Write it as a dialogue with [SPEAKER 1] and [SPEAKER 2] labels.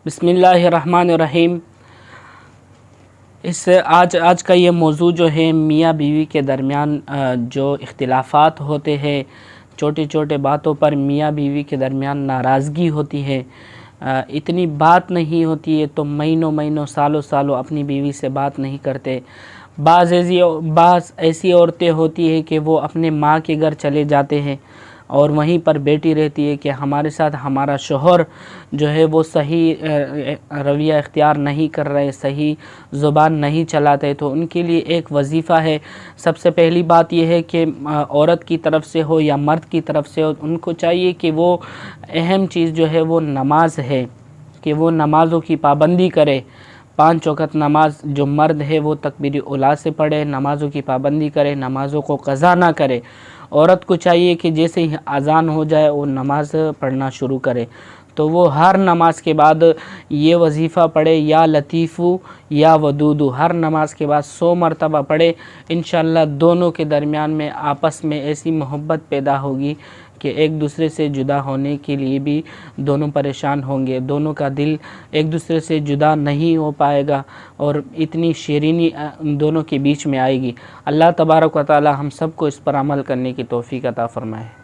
[SPEAKER 1] بسم اللہ الرحمن الرحیم۔ آج کا یہ موضوع جو ہے میاں بیوی کے درمیان جو اختلافات ہوتے ہیں، چھوٹی چھوٹے باتوں پر میاں بیوی کے درمیان ناراضگی ہوتی ہے، اتنی بات نہیں ہوتی ہے تو مہینوں سالوں اپنی بیوی سے بات نہیں کرتے۔ بعض ایسی عورتیں ہوتی ہیں کہ وہ اپنے ماں کے گھر چلے جاتے ہیں اور وہیں پر بیٹھی رہتی ہے کہ ہمارے ساتھ ہمارا شوہر جو ہے وہ صحیح رویہ اختیار نہیں کر رہے، صحیح زبان نہیں چلاتے، تو ان کے لیے ایک وظیفہ ہے۔ سب سے پہلی بات یہ ہے کہ عورت کی طرف سے ہو یا مرد کی طرف سے ہو، ان کو چاہیے کہ وہ اہم چیز جو ہے وہ نماز ہے، کہ وہ نمازوں کی پابندی کرے۔ 5 وقت نماز جو مرد ہے وہ تکبیر اولیٰ سے پڑھے، نمازوں کی پابندی کرے، نمازوں کو قضا نہ کرے۔ عورت کو چاہیے کہ جیسے ہی اذان ہو جائے وہ نماز پڑھنا شروع کرے، تو وہ ہر نماز کے بعد یہ وظیفہ پڑھے، یا لطیفو یا ودودو، ہر نماز کے بعد 100 مرتبہ پڑھے۔ انشاءاللہ دونوں کے درمیان میں آپس میں ایسی محبت پیدا ہوگی کہ ایک دوسرے سے جدا ہونے کے لیے بھی دونوں پریشان ہوں گے، دونوں کا دل ایک دوسرے سے جدا نہیں ہو پائے گا، اور اتنی شیرینی دونوں کے بیچ میں آئے گی۔ اللہ تبارک و تعالی ہم سب کو اس پر عمل کرنے کی توفیق عطا فرمائے۔